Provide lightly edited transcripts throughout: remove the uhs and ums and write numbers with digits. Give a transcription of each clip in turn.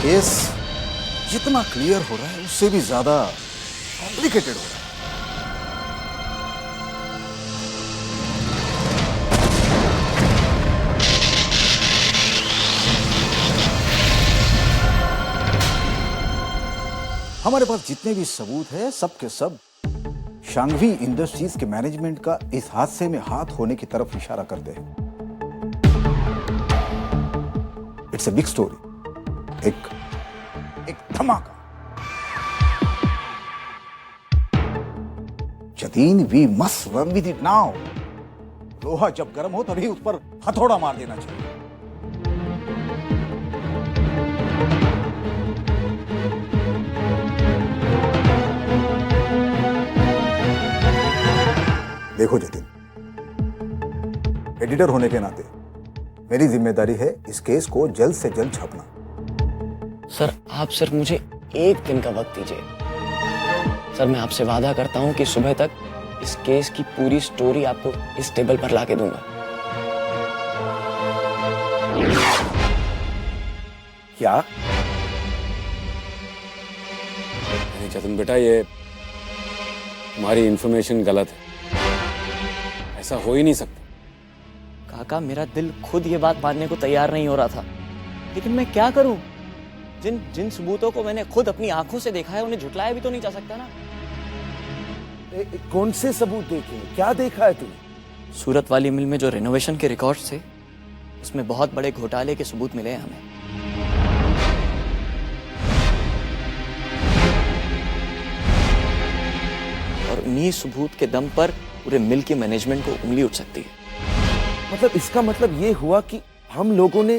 Case जितना clear हो रहा है उससे भी ज्यादा कॉम्प्लिकेटेड हो रहा है। हमारे पास जितने भी सबूत है सब के सब शांघवी इंडस्ट्रीज के मैनेजमेंट का इस हादसे में हाथ होने की तरफ इशारा करते हैं। इट्स ए बिग स्टोरी, एक धमाका। Jatin, we must run with it now. लोहा जब गर्म हो तभी उस पर हथौड़ा मार देना चाहिए। देखो जतिन, एडिटर होने के नाते मेरी जिम्मेदारी है इस केस को जल्द से जल्द छापना। सर, आप सिर्फ मुझे एक दिन का वक्त दीजिए। सर, मैं आपसे वादा करता हूं कि सुबह तक इस केस की पूरी स्टोरी आपको इस टेबल पर लाके दूंगा। क्या? नहीं जतिन बेटा, ये तुम्हारी इंफॉर्मेशन गलत है। ऐसा हो ही नहीं सकता। काका, मेरा दिल खुद ये बात मानने को तैयार नहीं हो रहा था, लेकिन मैं क्या करूं? जिन सबूतों को मैंने खुद अपनी आंखों से देखा है उन्हें झुटलाया भी तो नहीं जा सकता ना। कौन से सबूत देखे? क्या देखा है तूने? सूरत वाली मिल में जो रिनोवेशन के रिकॉर्ड्स थे उसमें बहुत बड़े घोटाले के सबूत मिले हैं हमें। और उन्हीं सबूत के दम पर पूरे मिल के मैनेजमेंट को उंगली उठ सकती है। मतलब इसका मतलब ये हुआ कि हम लोगों ने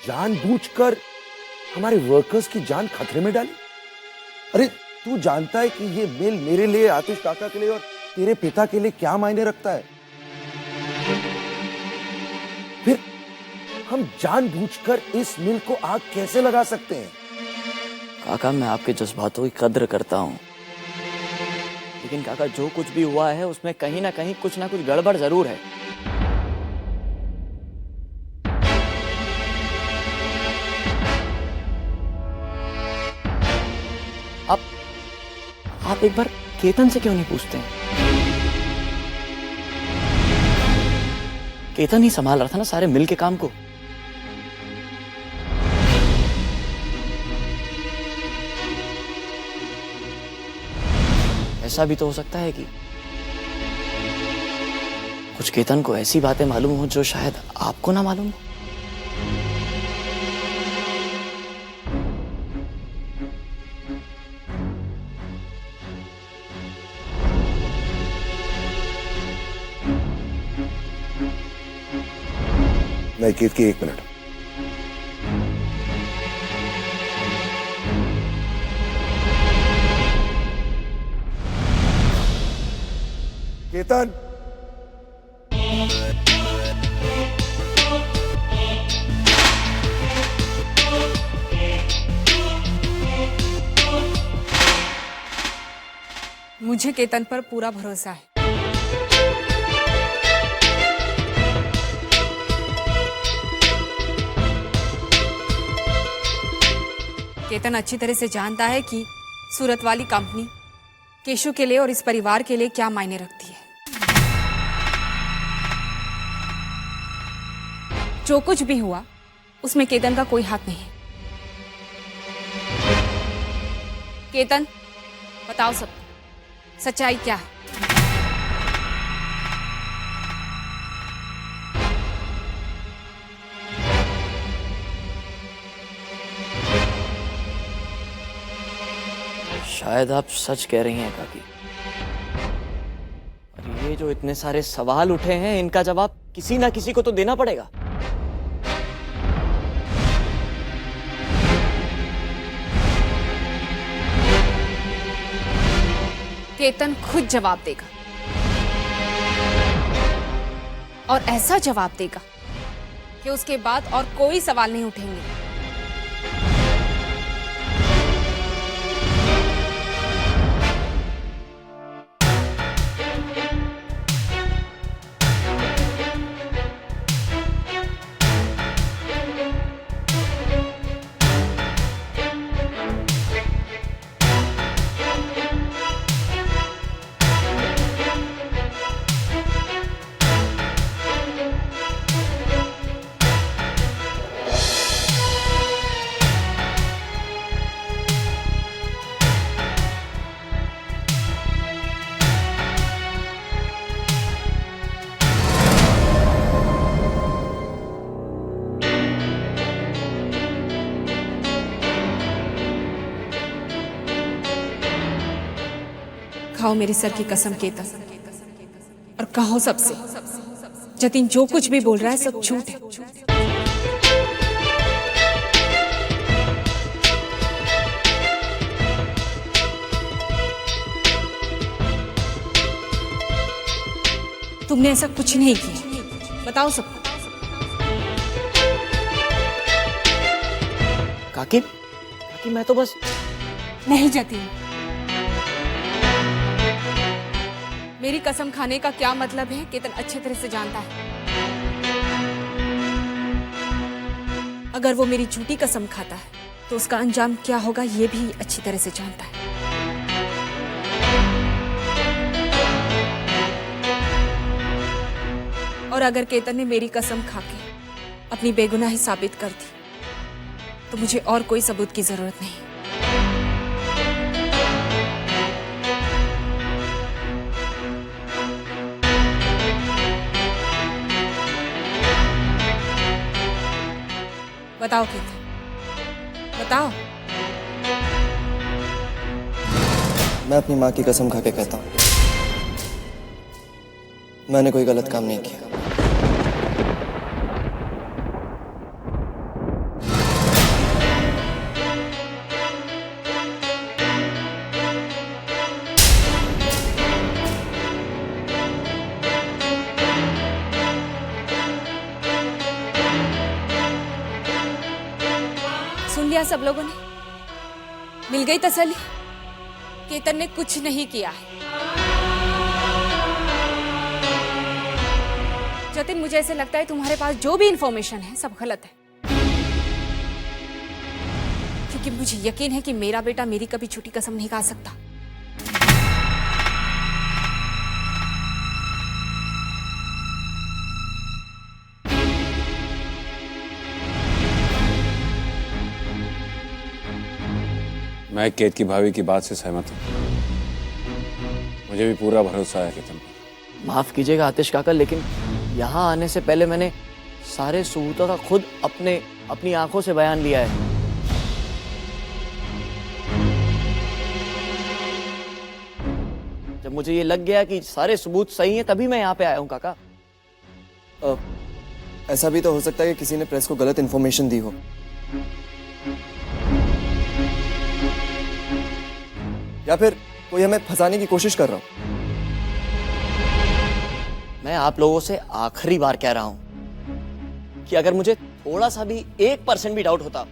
जानबूझकर हमारे वर्कर्स की जान खतरे में डाली। अरे तू जानता है कि ये मिल मेरे लिए, आतिश काका के लिए और तेरे पिता के लिए क्या मायने रखता है? फिर हम जानबूझकर इस मिल को आग कैसे लगा सकते हैं? काका, मैं आपके जज्बातों की कद्र करता हूं, लेकिन काका जो कुछ भी हुआ है उसमें कहीं ना कहीं कुछ ना कुछ गड़बड़ जरूर है। आप एक बार केतन से क्यों नहीं पूछते हैं? केतन ही संभाल रहा था ना सारे मिल के काम को। ऐसा भी तो हो सकता है कि कुछ केतन को ऐसी बातें मालूम हो जो शायद आपको ना मालूम हो। नईकेत की 1 मिनट। केतन, मुझे केतन पर पूरा भरोसा है। केतन अच्छी तरह से जानता है कि सूरत वाली कंपनी केशु के लिए और इस परिवार के लिए क्या मायने रखती है। जो कुछ भी हुआ उसमें केतन का कोई हाथ नहीं। केतन, बताओ सबको सच्चाई क्या है? शायद आप सच कह रही हैं काकी। और ये जो इतने सारे सवाल उठे हैं इनका जवाब किसी ना किसी को तो देना पड़ेगा। केतन खुद जवाब देगा और ऐसा जवाब देगा कि उसके बाद और कोई सवाल नहीं उठेंगे। खाओ मेरे सर की कसम केतन, और कहो सबसे जतिन जो कुछ भी बोल रहा है सब झूठ है। तुमने ऐसा कुछ नहीं किया, बताओ सबको। काकी काकी मैं तो बस नहीं जतिन, मेरी कसम खाने का क्या मतलब है केतन अच्छे तरह से जानता है। अगर वो मेरी झूठी कसम खाता है तो उसका अंजाम क्या होगा ये भी अच्छी तरह से जानता है। और अगर केतन ने मेरी कसम खाके अपनी बेगुनाही साबित कर दी तो मुझे और कोई सबूत की जरूरत नहीं। बताओ केतन, बताओ। मैं अपनी माँ की कसम खा के कहता हूँ, मैंने कोई गलत काम नहीं किया। सुन लिया सब लोगों ने? मिल गई तसल्ली? केतन ने कुछ नहीं किया है। जतिन, मुझे ऐसे लगता है तुम्हारे पास जो भी इंफॉर्मेशन है सब गलत है, क्योंकि मुझे यकीन है कि मेरा बेटा मेरी कभी झूठी कसम नहीं खा सकता। मैं केत की भाभी की बात से सहमत हूँ। मुझे भी पूरा भरोसा है केतन पर। माफ कीजिएगा आतिश काका, लेकिन यहाँ आने से पहले मैंने सारे सबूतों का खुद अपनी आंखों से बयान लिया है। जब मुझे ये लग गया कि सारे सबूत सही हैं तभी मैं यहाँ पे आया हूँ काका। ऐसा भी तो हो सकता है कि किसी ने प्रेस को गलत इंफॉर्मेशन दी हो, या फिर कोई हमें फंसाने की कोशिश कर रहा हो। मैं आप लोगों से आखिरी बार कह रहा हूं कि अगर मुझे थोड़ा सा भी 1% भी डाउट होता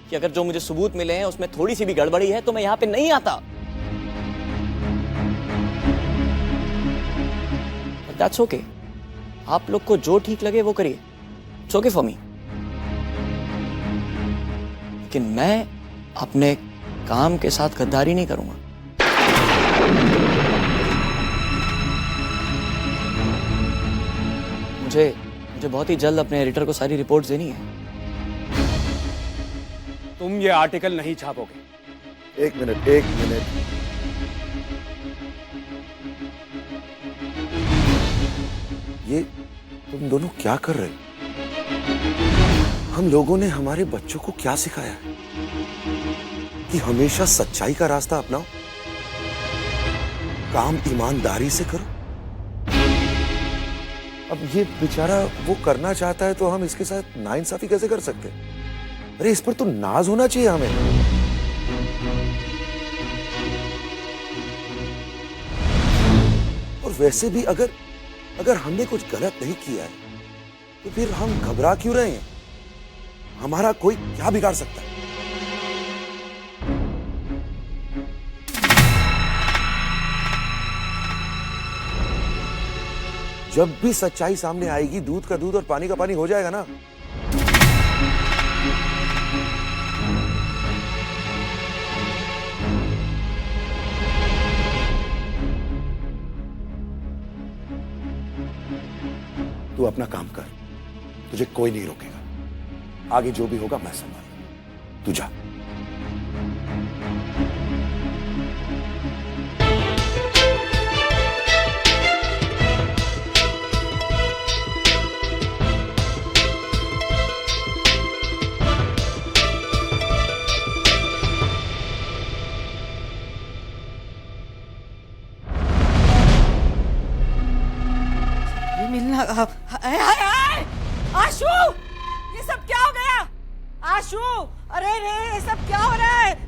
कि अगर जो मुझे सबूत मिले हैं उसमें थोड़ी सी भी गड़बड़ी है तो मैं यहां पे नहीं आता। दैट्स ओके, आप लोग को जो ठीक लगे वो करिए, इट्स ओके फॉर मी। लेकिन मैं अपने काम के साथ गद्दारी नहीं करूंगा। मुझे बहुत ही जल्द अपने एडिटर को सारी रिपोर्ट्स देनी है। तुम ये आर्टिकल नहीं छापोगे। एक मिनट। ये तुम दोनों क्या कर रहे हो? हम लोगों ने हमारे बच्चों को क्या सिखाया है कि हमेशा सच्चाई का रास्ता अपनाओ, काम ईमानदारी से करो। अब ये बेचारा वो करना चाहता है तो हम इसके साथ नाइंसाफी कैसे कर सकते? अरे इस पर तो नाज होना चाहिए हमें। और वैसे भी अगर हमने कुछ गलत नहीं किया है तो फिर हम घबरा क्यों रहे हैं? हमारा कोई क्या बिगाड़ सकता है? जब भी सच्चाई सामने आएगी, दूध का दूध और पानी का पानी हो जाएगा ना। तू अपना काम कर, तुझे कोई नहीं रोकेगा। आगे जो भी होगा मैं संभालूंगा, तू जा।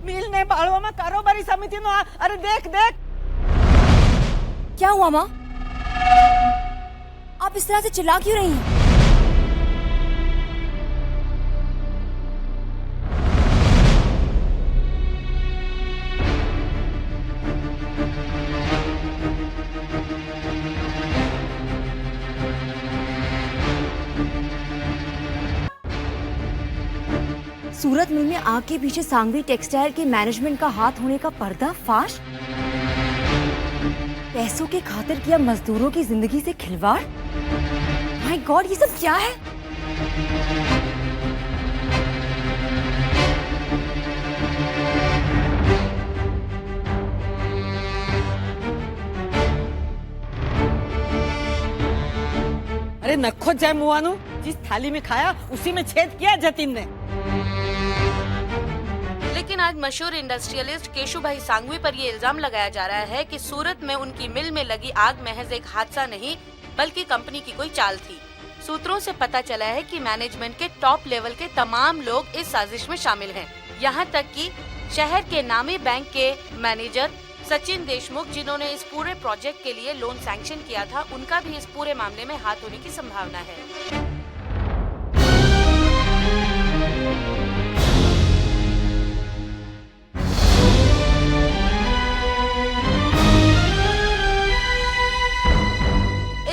મિલ ને બાળવામાં કારોબારી સમિતિનો અરે દેખ દેખ। क्या हुआ माँ? आप इस तरह से चिल्ला क्यों रही हैं? सूरत मिल में आग के पीछे सांघवी टेक्सटाइल के मैनेजमेंट का हाथ होने का पर्दाफाश। पैसों के खातिर किया मजदूरों की जिंदगी से खिलवाड़। माय गॉड, ये सब क्या है? अरे नखो जाए मुआनु, जिस थाली में खाया उसी में छेद किया जतिन ने। लेकिन आज मशहूर इंडस्ट्रियलिस्ट केशुभाई सांघवी पर ये इल्जाम लगाया जा रहा है कि सूरत में उनकी मिल में लगी आग महज एक हादसा नहीं बल्कि कंपनी की कोई चाल थी। सूत्रों से पता चला है कि मैनेजमेंट के टॉप लेवल के तमाम लोग इस साजिश में शामिल हैं। यहाँ तक कि शहर के नामी बैंक के मैनेजर सचिन देशमुख, जिन्होंने इस पूरे प्रोजेक्ट के लिए लोन सैंक्शन किया था, उनका भी इस पूरे मामले में हाथ होने की संभावना है।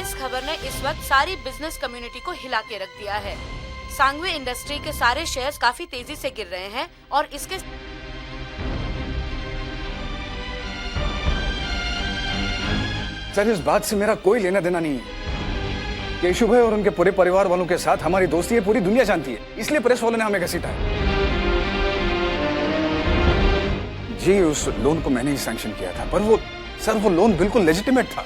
इस खबर ने इस वक्त सारी बिजनेस कम्युनिटी को हिला के रख दिया है। सांघवी इंडस्ट्री के सारे शेयर्स काफी तेजी से गिर रहे हैं और इसके सर, इस बात से मेरा कोई लेना देना नहीं है। केशु भाई और उनके पूरे परिवार वालों के साथ हमारी दोस्ती है, पूरी दुनिया जानती है, इसलिए प्रेस वालों ने हमें घसीटा है। जी, उस लोन को मैंने ही सैंक्शन किया था, पर वो लोन बिल्कुल लेजिटिमेट था।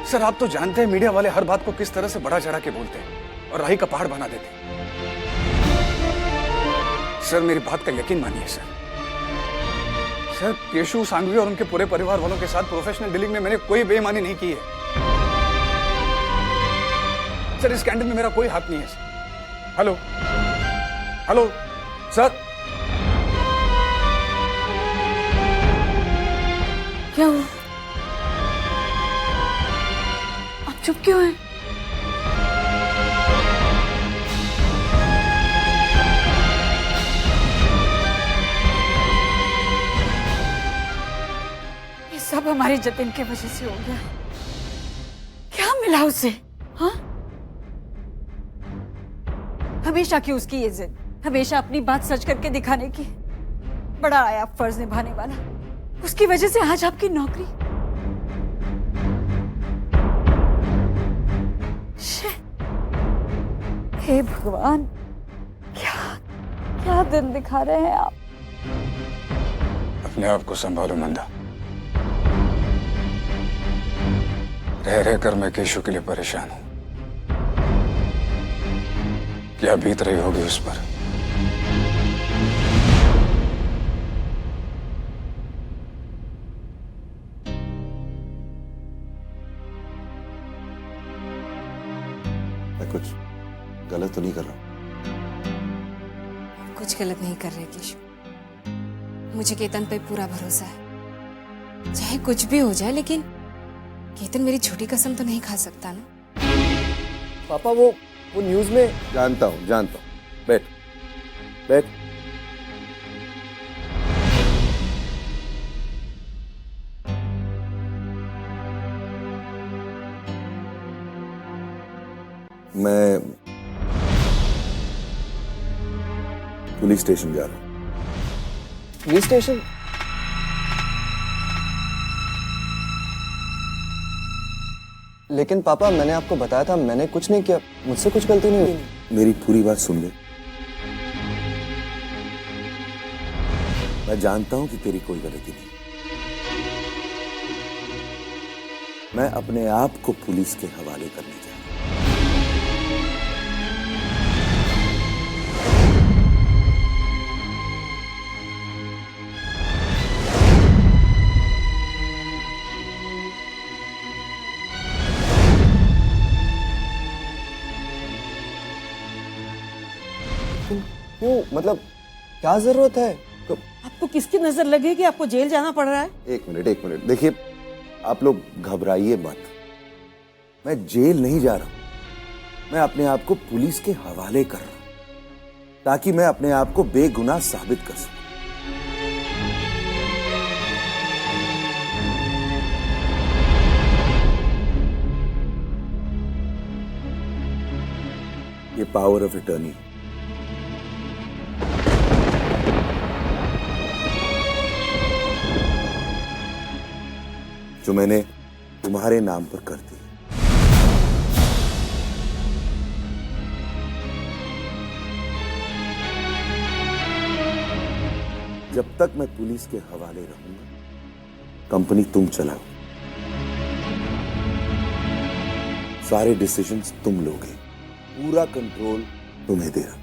सर, आप तो जानते हैं मीडिया वाले हर बात को किस तरह से बढ़ा चढ़ा के बोलते हैं और राही का पहाड़ बना देते हैं। सर, मेरी बात का यकीन मानिए सर। सर, केशु सांघवी और उनके पूरे परिवार वालों के साथ प्रोफेशनल डीलिंग में मैंने कोई बेईमानी नहीं की है। सर, इस स्कैंडल में मेरा कोई हाथ नहीं है सर। Hello hello sir. क्या हुआ? आप चुप क्यों हैं? ये सब हमारे जतिन के वजह से हो गया। क्या मिला उसे? हाँ, हमेशा की उसकी ये जिद, हमेशा अपनी बात सच करके दिखाने की। बड़ा आया फर्ज निभाने वाला, उसकी वजह से आज आपकी नौकरी। हे भगवान, क्या क्या दिन दिखा रहे हैं आप। अपने आप को संभालो मंदा। रह रहकर मैं केशु के लिए परेशान हूं। क्या बीत रही होगी उस पर। मैं कुछ गलत तो नहीं कर रहा? कुछ गलत नहीं कर रहे केशु। मुझे केतन पे पूरा भरोसा है। चाहे कुछ भी हो जाए, लेकिन केतन मेरी झूठी कसम तो नहीं खा सकता ना। पापा वो न्यूज में। जानता हूँ। बैठ बैठ। मैं पुलिस स्टेशन जा रहा हूँ। Police station? लेकिन पापा, मैंने आपको बताया था मैंने कुछ नहीं किया, मुझसे कुछ गलती नहीं हुई। मेरी पूरी बात सुन ले। मैं जानता हूं कि तेरी कोई गलती नहीं। मैं अपने आप को पुलिस के हवाले करने जा रहा हूं। वो मतलब क्या जरूरत है? आपको किसकी नजर लगी कि आपको जेल जाना पड़ रहा है? एक मिनट देखिए, आप लोग घबराइए मत। मैं जेल नहीं जा रहा हूं, मैं अपने आप को पुलिस के हवाले कर रहा हूं ताकि मैं अपने आप को बेगुनाह साबित कर सकूं। ये पावर ऑफ अटर्नी, जो मैंने तुम्हारे नाम पर कर दी। जब तक मैं पुलिस के हवाले रहूंगा, कंपनी तुम चलाओ, सारे डिसीजंस तुम लोगे, पूरा कंट्रोल तुम्हें दे रहा।